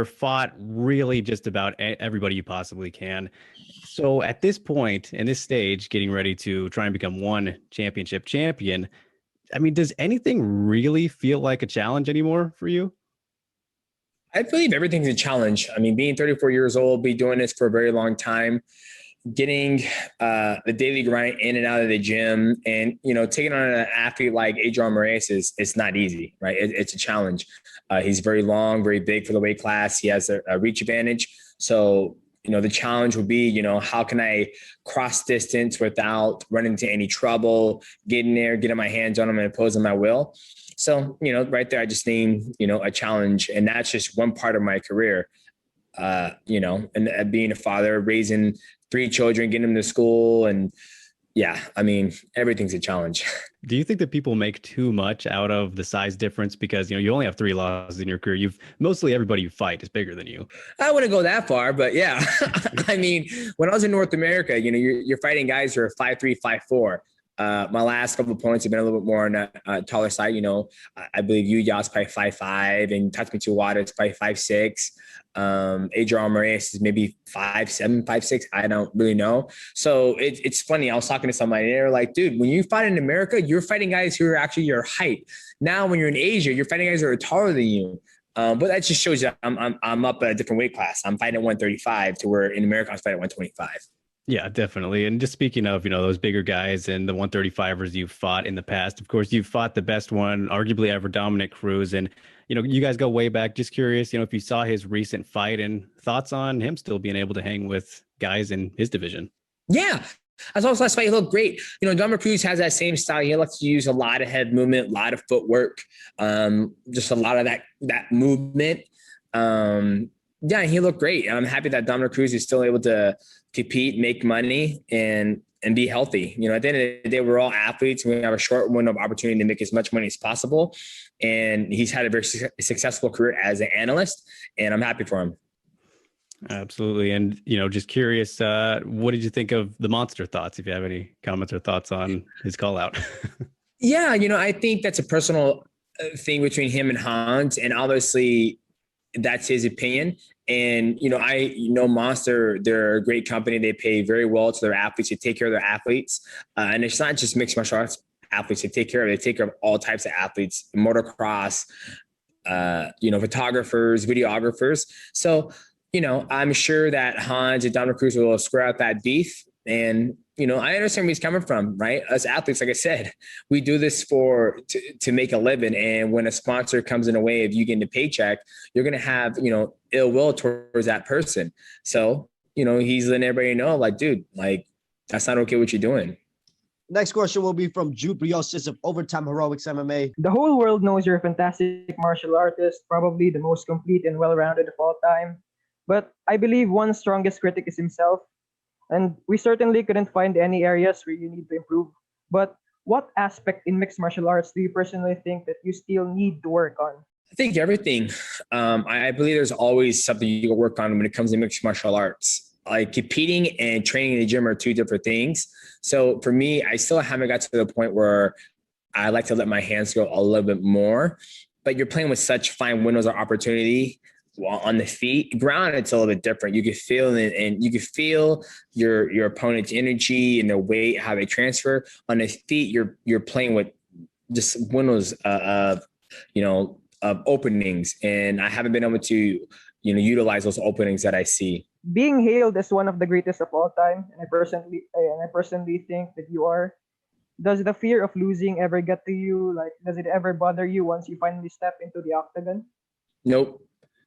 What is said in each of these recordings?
fought really just about everybody you possibly can. So at this point, in this stage, getting ready to try and become one championship champion, I mean, does anything really feel like a challenge anymore for you? I believe everything's a challenge. I mean, being 34 years old, be doing this for a very long time, getting the daily grind in and out of the gym, and taking on an athlete like Adrian Moraes is not easy, right? It's a challenge. He's very long, very big for the weight class. He has a reach advantage. So the challenge would be, how can I cross distance without running into any trouble, getting there, getting my hands on him and imposing my will. So, right there, I just named, a challenge, and that's just one part of my career, and being a father, raising 3 children, getting them to school. And yeah, I mean, everything's a challenge. Do you think that people make too much out of the size difference? Because, you only have 3 losses in your career. Mostly everybody you fight is bigger than you. I wouldn't go that far, but yeah. I mean, when I was in North America, you're fighting guys who are 5'3", 5'4". My last couple of points have been a little bit more on the taller side. I believe Yuya's probably 5'5", and Tatsumi Wada is probably 5'6". Adrian Moraes is maybe 5'7", 5'6". I don't really know. So it's funny. I was talking to somebody, and they were like, dude, when you fight in America, you're fighting guys who are actually your height. Now, when you're in Asia, you're fighting guys who are taller than you. But that just shows you I'm up at a different weight class. I'm fighting at 135 to where in America I was fighting at 125. Yeah, definitely. And just speaking of, those bigger guys and the 135ers you've fought in the past, of course, you've fought the best one, arguably ever, Dominic Cruz. And, you guys go way back. Just curious, if you saw his recent fight and thoughts on him still being able to hang with guys in his division. Yeah. I saw his last fight. He looked great. Dominic Cruz has that same style. He likes to use a lot of head movement, a lot of footwork, just a lot of that movement. Yeah, he looked great. I'm happy that Dominic Cruz is still able to compete, make money, and be healthy. At the end of the day, we're all athletes. We have a short window of opportunity to make as much money as possible. And he's had a very successful career as an analyst, and I'm happy for him. Absolutely. And, just curious, what did you think of the Monster thoughts? If you have any comments or thoughts on his call out. Yeah, I think that's a personal thing between him and Hans. And obviously that's his opinion. And, I know Monster, they're a great company. They pay very well to their athletes. They take care of their athletes. And it's not just mixed martial arts athletes. They take care of all types of athletes, motocross, photographers, videographers. So, I'm sure that Hans and Dominic Cruz will square out that beef. And, I understand where he's coming from, right? As athletes, like I said, we do this to make a living. And when a sponsor comes in a way of you getting a paycheck, you're going to have, ill will towards that person. So, he's letting everybody know, like, dude, like, that's not okay what you're doing. Next question will be from Jude Briosis of Overtime Heroics MMA. The whole world knows you're a fantastic martial artist, probably the most complete and well-rounded of all time. But I believe one's strongest critic is himself. And we certainly couldn't find any areas where you need to improve. But what aspect in mixed martial arts do you personally think that you still need to work on? I think everything. I believe there's always something you can work on when it comes to mixed martial arts. Like competing and training in the gym are 2 different things. So for me, I still haven't got to the point where I like to let my hands go a little bit more. But you're playing with such fine windows of opportunity. Well, on the feet, ground, it's a little bit different. You can feel it, and you can feel your opponent's energy and the weight, how they transfer. On the feet, you're playing with just windows of openings, and I haven't been able to utilize those openings that I see. Being hailed as one of the greatest of all time, and I personally think that you are. Does the fear of losing ever get to you? Like, does it ever bother you once you finally step into the octagon? Nope.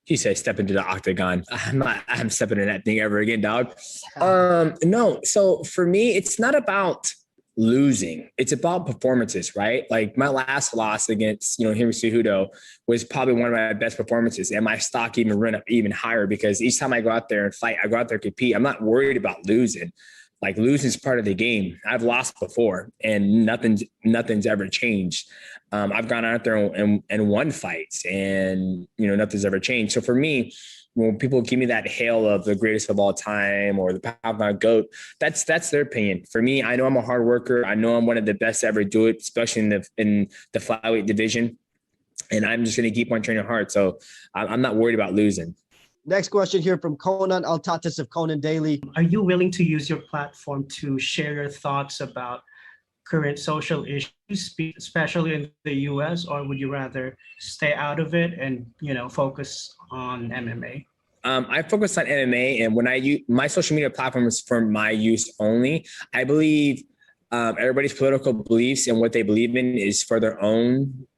He said, step into the octagon. I'm stepping in that thing ever again, dog. No. So for me, it's not about losing. It's about performances, right? Like my last loss against, Henry Cejudo was probably one of my best performances. And my stock even ran up even higher because each time I go out there and fight, I go out there and compete. I'm not worried about losing. Like losing is part of the game. I've lost before and nothing's ever changed. I've gone out there and won fights and, nothing's ever changed. So for me, when people give me that hail of the greatest of all time or the pound GOAT, that's their opinion. For me, I know I'm a hard worker. I know I'm one of the best to ever do it, especially in the flyweight division. And I'm just going to keep on training hard. So I'm not worried about losing. Next question here from Conan Altatis of Conan Daily. Are you willing to use your platform to share your thoughts about current social issues, especially in the US, or would you rather stay out of it and, focus on MMA? I focus on MMA, and when I use my social media platform is for my use only. I believe everybody's political beliefs and what they believe in is for their own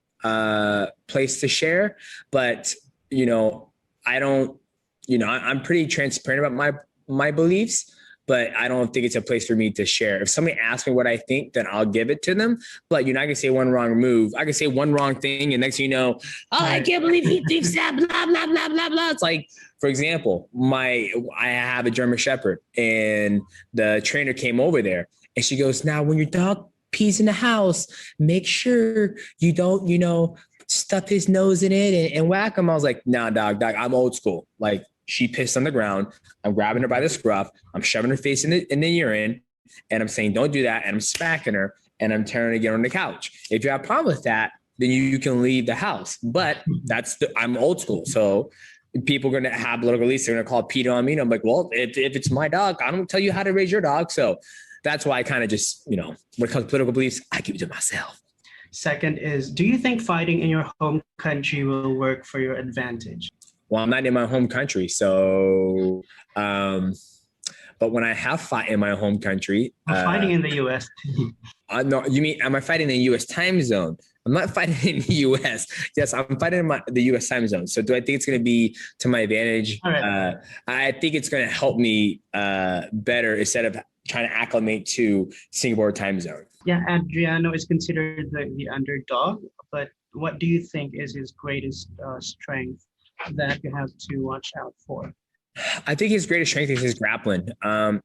place to share. But, I don't, I'm pretty transparent about my beliefs, but I don't think it's a place for me to share. If somebody asks me what I think, then I'll give it to them. But I can say one wrong move. I can say one wrong thing, and next thing you know, I can't believe he thinks that, blah, blah, blah, blah, blah. It's like, for example, I have a German Shepherd, and the trainer came over there, and she goes, now when your dog pees in the house, make sure you don't, stuff his nose in it and whack him. I was like, nah, dog, I'm old school. Like, she pissed on the ground. I'm grabbing her by the scruff. I'm shoving her face in the urine, and I'm saying, don't do that. And I'm smacking her, and I'm tearing her to get on the couch. If you have a problem with that, then you can leave the house. But I'm old school. So people are going to have political beliefs. They're going to call PETA on me. And I'm like, well, if it's my dog, I don't tell you how to raise your dog. So that's why I kind of just, when it comes to political beliefs, I keep it to myself. Second is, do you think fighting in your home country will work for your advantage? Well, I'm not in my home country. So, but when I have fought in my home country. I'm fighting in the U.S. No, you mean, am I fighting in the U.S. time zone? I'm not fighting in the U.S. Yes, I'm fighting in the U.S. time zone. So do I think it's going to be to my advantage? Right. I think it's going to help me better instead of trying to acclimate to Singapore time zone. Yeah, Adriano is considered the underdog, but what do you think is his greatest strength that you have to watch out for? I think his greatest strength is his grappling. Like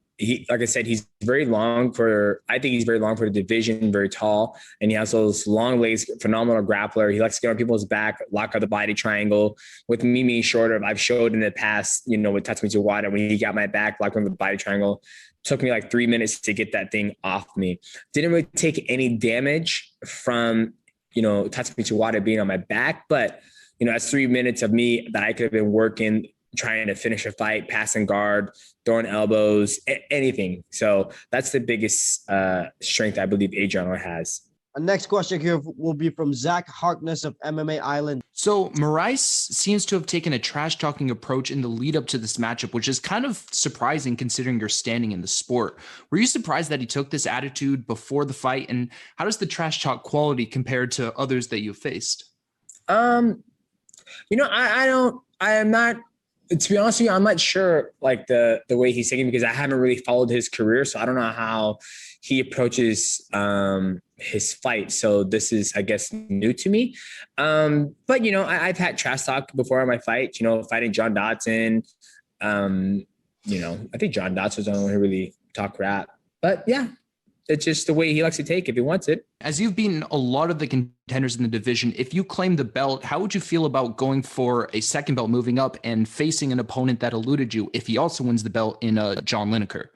I said, he's very long I think he's very long for the division, very tall, and he has those long legs, phenomenal grappler. He likes to get on people's back, lock out the body triangle. With me being shorter, I've showed in the past, with Tatsumi Tawada, when he got my back, locked on the body triangle, took me like 3 minutes to get that thing off me. Didn't really take any damage from, Tatsumi Tawada being on my back, but, that's 3 minutes of me that I could have been working, trying to finish a fight, passing guard, throwing elbows, anything. So that's the biggest strength I believe Adriano has. Our next question here will be from Zach Harkness of MMA Island. So Moraes seems to have taken a trash-talking approach in the lead up to this matchup, which is kind of surprising considering your standing in the sport. Were you surprised that he took this attitude before the fight? And how does the trash talk quality compare to others that you've faced? I'm not, to be honest with you, I'm not sure like the way he's thinking, because I haven't really followed his career. So I don't know how he approaches his fight. So this is, I guess, new to me. But, I've had trash talk before in my fight, fighting John Dodson. I think John Dodson was the only one who really talk rap. But yeah, it's just the way he likes to take if he wants it. As you've beaten a lot of the contenders in the division, if you claim the belt, how would you feel about going for a second belt, moving up and facing an opponent that eluded you if he also wins the belt in John Lineker?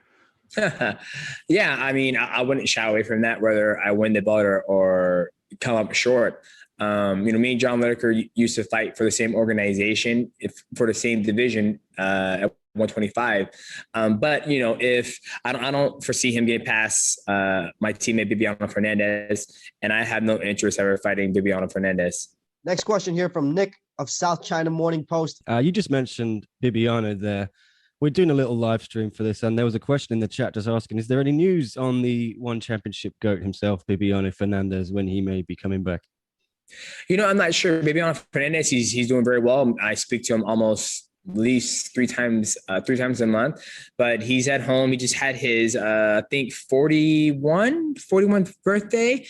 Yeah, I wouldn't shy away from that, whether I win the belt or come up short. Me and John Lineker used to fight for the same organization, for the same division at 125. But if I don't foresee him getting past my teammate Bibiano Fernandes, and I have no interest ever fighting Bibiano Fernandes. Next question here from Nick of South China Morning Post. You just mentioned Bibiano there. We're doing a little live stream for this, and there was a question in the chat just asking, is there any news on the one championship GOAT himself, Bibiano Fernandes, when he may be coming back? I'm not sure. Bibiano Fernandes, he's doing very well. I speak to him almost at least three times a month, but he's at home. He just had his, I think 41th birthday.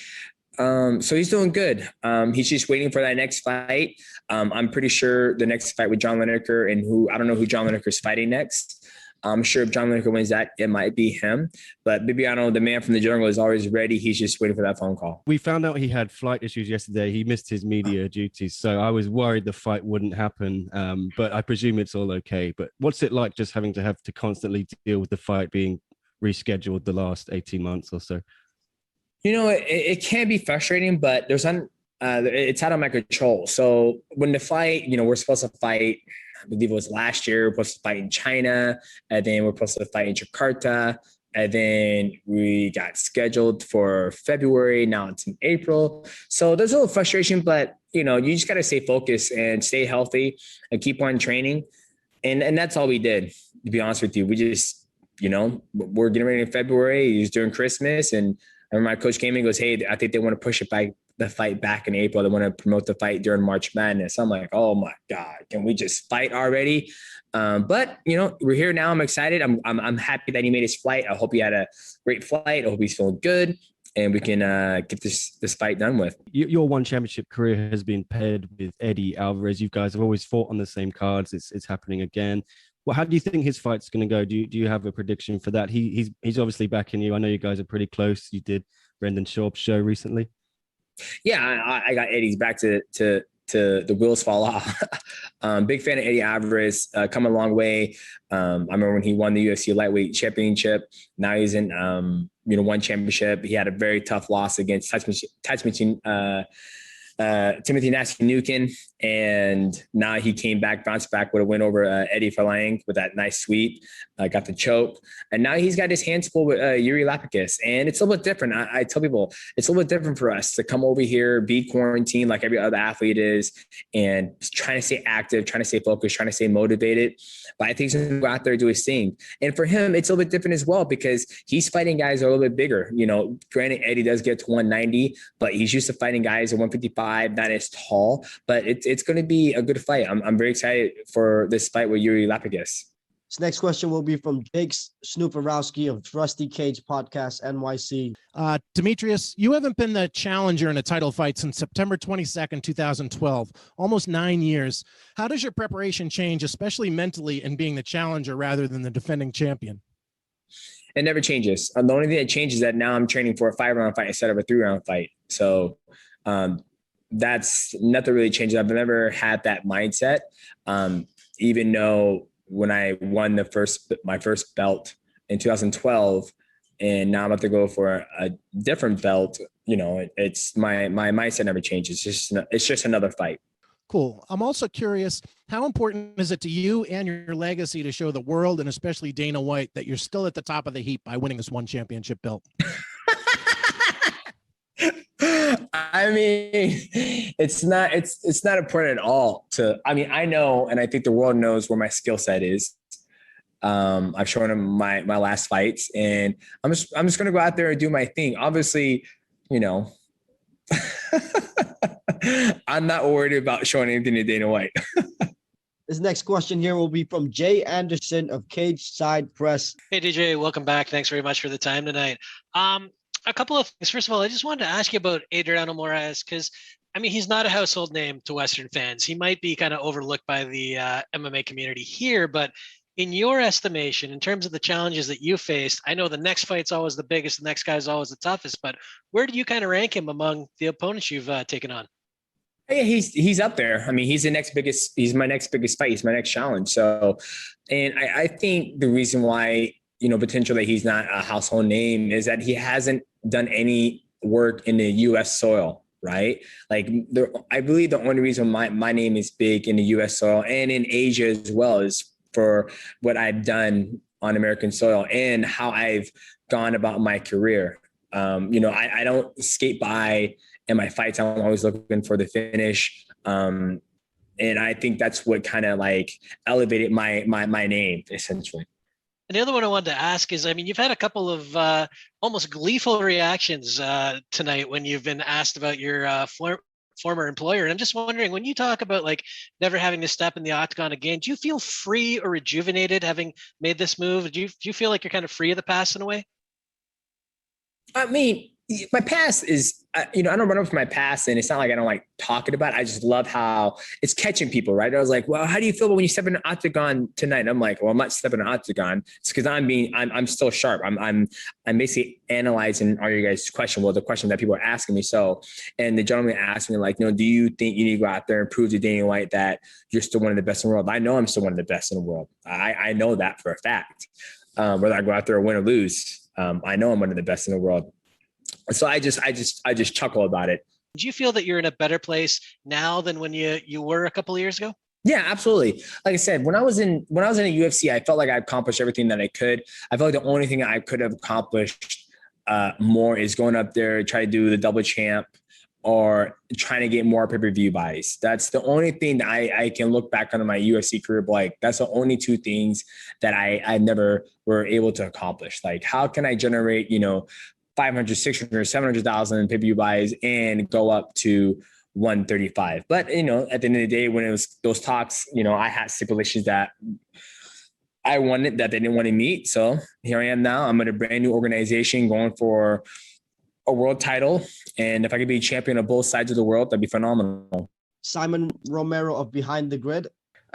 So he's doing good. He's just waiting for that next fight. I'm pretty sure the next fight with John Lineker, and I don't know who John Lineker is fighting next. I'm sure if John Lineker wins that, it might be him. But Bibiano, the man from the jungle, is always ready. He's just waiting for that phone call. We found out he had flight issues yesterday. He missed his media duties. So I was worried the fight wouldn't happen. But I presume it's all okay. But what's it like just having to constantly deal with the fight being rescheduled the last 18 months or so? It can be frustrating, but it's out of my control. So when the fight, we're supposed to fight, I believe it was last year, we're supposed to fight in China, and then we're supposed to fight in Jakarta. And then we got scheduled for February. Now it's in April. So there's a little frustration, but you just got to stay focused and stay healthy and keep on training. And that's all we did, to be honest with you. We just, we're getting ready in February. He's during Christmas. And I remember my coach came in and goes, hey, I think they want to push the fight back in April. They want to promote the fight during March Madness. I'm like, oh my God, can we just fight already? But we're here now. I'm excited. I'm happy that he made his flight. I hope he had a great flight. I hope he's feeling good, and we can get this fight done with. Your one championship career has been paired with Eddie Alvarez. You guys have always fought on the same cards. It's happening again. Well, how do you think his fight's going to go? Do you have a prediction for that? He's obviously backing you. I know you guys are pretty close. You did Brendan Schaub's show recently. Yeah, I got Eddie's back to the wheels fall off. Big fan of Eddie Alvarez, come a long way. I remember when he won the UFC lightweight championship. Now he's in, one championship. He had a very tough loss against Timothy Nasty-Nukin, and now he came back, bounced back with a win over Eddie Falang with that nice sweep, got the choke, and now he's got his hands full with Iuri Lapicus, and it's a little bit different. I tell people it's a little bit different for us to come over here, be quarantined like every other athlete is, and trying to stay active, trying to stay focused, trying to stay motivated. But I think he's going to go out there and do his thing. And for him, it's a little bit different as well because he's fighting guys that are a little bit bigger. Granted, Eddie does get to 190, but he's used to fighting guys at 155, not as tall. But it's going to be a good fight. I'm very excited for this fight with Iuri Lapicus. This next question will be from Jake Snooperowski of Rusty Cage Podcast NYC. Demetrious, you haven't been the challenger in a title fight since September 22nd, 2012, almost 9 years. How does your preparation change, especially mentally, in being the challenger rather than the defending champion? It never changes. The only thing that changes is that now I'm training for a 5-round fight instead of a 3-round fight. So that's nothing really changes. I've never had that mindset, even though when I won my first belt in 2012, and now I'm about to go for a different belt. It's my mindset never changes. It's just another fight. Cool. I'm also curious, how important is it to you and your legacy to show the world and especially Dana White that you're still at the top of the heap by winning this one championship belt? I mean, it's not important at all I know, and I think the world knows where my skill set is. I've shown them my last fights, and I'm just going to go out there and do my thing. Obviously, I'm not worried about showing anything to Dana White. This next question here will be from Jay Anderson of Cage Side Press. Hey, DJ, welcome back. Thanks very much for the time tonight. A couple of things. First of all, I just wanted to ask you about Adriano Moraes because, he's not a household name to Western fans. He might be kind of overlooked by the MMA community here, but in your estimation, in terms of the challenges that you faced, I know the next fight's always the biggest, the next guy's always the toughest, but where do you kind of rank him among the opponents you've taken on? Yeah, he's up there. He's my next biggest fight. He's my next challenge. So, and I think the reason why, potentially he's not a household name is that he hasn't done any work in the U.S. soil, right? I believe the only reason my name is big in the U.S. soil and in Asia as well is for what I've done on American soil and how I've gone about my career. I don't skate by in my fights. I'm always looking for the finish. And I think that's what kind of elevated my name essentially. And the other one I wanted to ask is, you've had a couple of almost gleeful reactions tonight when you've been asked about your former employer. And I'm just wondering, when you talk about never having to step in the octagon again, do you feel free or rejuvenated having made this move? Do you feel like you're kind of free of the past in a way? My past is, I don't run up from my past, and it's not like I don't like talking about it. I just love how it's catching people, right? I was like, well, how do you feel when you step in an octagon tonight? And I'm like, well, I'm not stepping in an octagon. It's because I'm still sharp. I'm basically analyzing all your guys' question. Well, the question that people are asking me. So, and the gentleman asked me do you think you need to go out there and prove to Dana White that you're still one of the best in the world? I know I'm still one of the best in the world. I know that for a fact. Whether I go out there and win or lose, I know I'm one of the best in the world. So I just chuckle about it. Do you feel that you're in a better place now than when you were a couple of years ago? Yeah, absolutely. Like I said, when I was in the UFC, I felt like I accomplished everything that I could. I felt like the only thing I could have accomplished more is going up there, try to do the double champ, or trying to get more pay-per-view buys. That's the only thing that I can look back on my UFC career. Like, that's the only two things that I never were able to accomplish. Like, how can I generate, 500, 600, 700,000 pay-per-view buys and go up to 135? But, at the end of the day, when it was those talks, I had stipulations that I wanted that they didn't want to meet. So here I am now. I'm in a brand new organization going for a world title. And if I could be champion of both sides of the world, that'd be phenomenal. Simon Romero of Behind the Grid.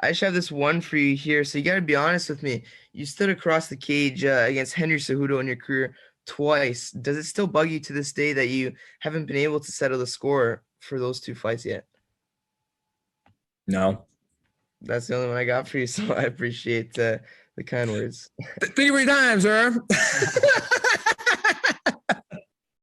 I just have this one for you here. So you got to be honest with me. You stood across the cage against Henry Cejudo in your career twice. Does it still bug you to this day that you haven't been able to settle the score for those two fights yet? No. That's the only one I got for you. So I appreciate the kind words. Thank you for your time, sir.